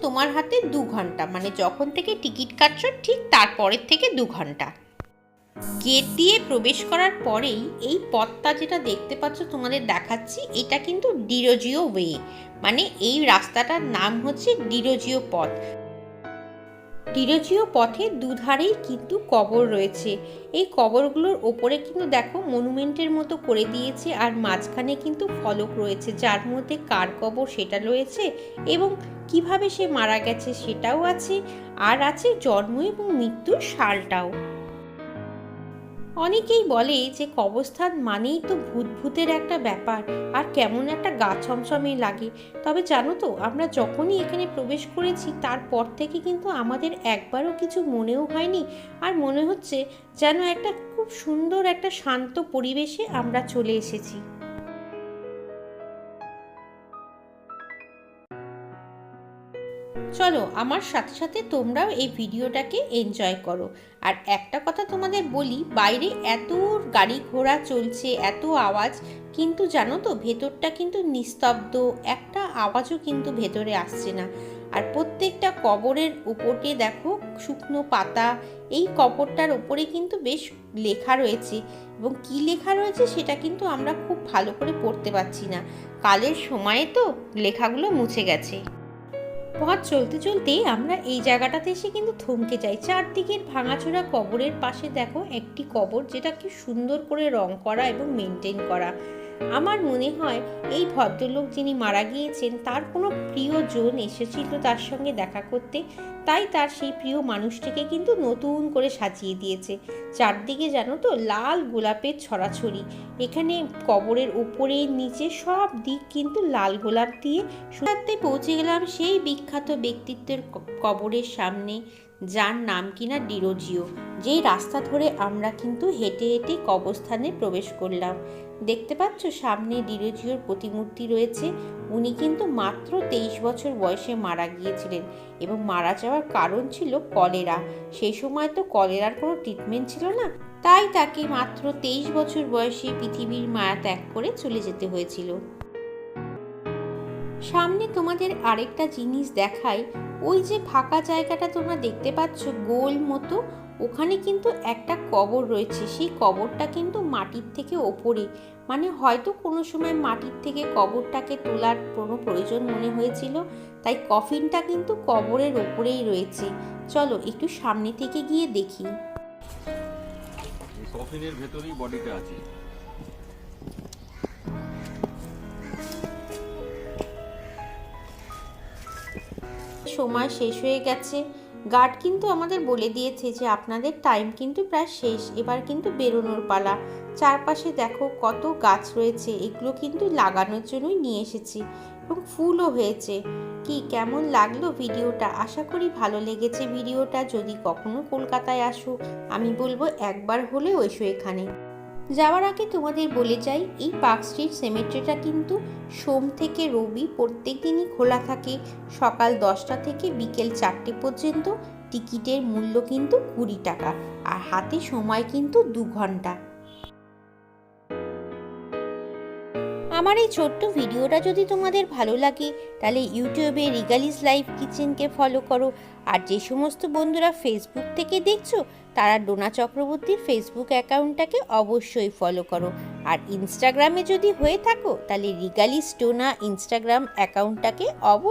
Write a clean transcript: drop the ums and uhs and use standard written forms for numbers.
তোমার হাতে 2 ঘন্টা, মানে যখন থেকে টিকিট কাটছো ঠিক তারপরের থেকে 2 ঘন্টা। গেট দিয়ে প্রবেশ করার পরেই এই পথটা যেটা দেখতে পাচ্ছ তোমাদের দেখাচ্ছি, এটা কিন্তু ডিরোজিও ওয়ে, মানে এই রাস্তাটার নাম হচ্ছে ডিরোজিও পথ। ডিরোজিও পথের দুধারেই কিন্তু কবর রয়েছে। এই কবরগুলোর ওপরে কিন্তু দেখো মনুমেন্টের মতো করে দিয়েছে, আর মাঝখানে কিন্তু ফলক রয়েছে যার মধ্যে কার কবর সেটা রয়েছে এবং কিভাবে সে মারা গেছে সেটাও আছে, আর আছে জন্ম এবং মৃত্যুর সালটাও। অনেকেই বলে যে কবরস্থান মানেই তো ভূতের একটা ব্যাপার, আর কেমন একটা গা ছমছমে লাগে। তবে জানো তো, আমরা যখনই এখানে প্রবেশ করেছি তারপর থেকে কিন্তু আমাদের একবারও কিছু মনেও হয়নি, আর মনে হচ্ছে যেন একটা খুব সুন্দর একটা শান্ত পরিবেশে আমরা চলে এসেছি। চলো আমার সাথে সাথে তোমরাও এই ভিডিওটাকে এনজয় করো। আর একটা কথা তোমাদের বলি, বাইরে এত গাড়ি ঘোড়া চলছে, এত আওয়াজ, কিন্তু জানো তো ভেতরটা কিন্তু নিস্তব্ধ, একটা আওয়াজও কিন্তু ভেতরে আসছে না। আর প্রত্যেকটা কবরের উপরে দেখো শুকনো পাতা, এই কবরটার ওপরে কিন্তু বেশ লেখা রয়েছে, এবং কি লেখা রয়েছে সেটা কিন্তু আমরা খুব ভালো করে পড়তে পারছি না, কালের সময়ে তো লেখাগুলো মুছে গেছে। পথ চলতে চলতে আমরা এই জায়গাটাতে এসে কিন্তু থমকে যাই। চারদিকের ভাঙাচোরা কবরের পাশে দেখো একটি কবর, যেটা কি সুন্দর করে রং করা এবং মেনটেন করা। আমার মনে হয় এই ভদ্রলোক যিনি মারা গিয়েছেন তার কোনো প্রিয়জন এসেছিল তার সঙ্গে দেখা করতে, তাই তার সেই প্রিয় মানুষটিকে কিন্তু নতুন করে সাজিয়ে দিয়েছে। চারদিকে জানো তো লাল গোলাপের ছড়াছড়ি, এখানে কবরের উপরে নিচে সব দিক কিন্তু লাল গোলাপ দিয়ে। সুরাতে পৌঁছে গেলাম সেই বিখ্যাত ব্যক্তিত্বের কবরের সামনে, যার নাম কিনা ডিরোজিও। যেই রাস্তা ধরে আমরা কিন্তু হেঁটে হেঁটে কবরস্থানে প্রবেশ করলাম। দেখতে পাচ্ছ সামনে ডিরোজিওর প্রতিমূর্তি রয়েছে। উনি কিন্তু মাত্র 23 বছর বয়সে মারা গিয়েছিলেন, এবং মারা যাওয়ার কারণ ছিল কলেরা। সেই সময় তো কলেরার কোনো ট্রিটমেন্ট ছিল না, তাই তাকে মাত্র 23 বছর বয়সে পৃথিবীর মায়া ত্যাগ করে চলে যেতে হয়েছিল। সামনে তোমাদের আরেকটা জিনিস দেখাই, ওই যে ফাঁকা জায়গাটা তোমরা দেখতে পাচ্ছ গোল মতো, ওখানে কিন্তু একটা কবর রয়েছে। সেই কবরটা কিন্তু মাটির থেকে ওপরে, মানে হয়তো কোনো সময় মাটির থেকে কবরটাকে তোলার কোনো প্রয়োজন মনে হয়েছিল, তাই কফিনটা কিন্তু কবরের ওপরেই রয়েছে। চলো একটু সামনে থেকে গিয়ে দেখি। কফিনের ভেতরেই বডিটা আছে। সময় শেষ হয়ে গেছে। গার্ড কিন্তু আমাদের বলে দিয়েছে যে আপনাদের টাইম কিন্তু প্রায় শেষ, এবার কিন্তু বেরোনোর পালা। চারপাশে দেখো কত গাছ রয়েছে, এগুলো কিন্তু লাগানোর জন্যই নিয়ে এসেছি, এবং ফুলও হয়েছে। কি কেমন লাগলো ভিডিওটা? আশা করি ভালো লেগেছে ভিডিওটা। যদি কখনো কলকাতায় আসো, আমি বলবো একবার হলেও এসো এখানে। যাওয়ার আগে তোমাদের বলে যাই, এই পার্ক স্ট্রিট সেমেট্রিটা কিন্তু সোম থেকে রবি প্রত্যেক দিনই খোলা থাকে, সকাল 10টা থেকে বিকেল 4টে পর্যন্ত। টিকিটের মূল্য কিন্তু 20 টাকা, আর হাতে সময় কিন্তু 2 ঘন্টা। আমার এই ছোট্ট ভিডিওটা যদি তোমাদের ভালো লাগে, তাহলে ইউটিউবে রিগালিস লাইফ কিচেনকে ফলো করো। আর যে সমস্ত বন্ধুরা ফেসবুক থেকে দেখছো, তারা ডোনা চক্রবর্তীর ফেসবুক অ্যাকাউন্টটাকে অবশ্যই ফলো করো। আর ইনস্টাগ্রামে যদি হয়ে থাকো, তাহলে রিগালিস ডোনা ইনস্টাগ্রাম অ্যাকাউন্টটাকে অবশ্যই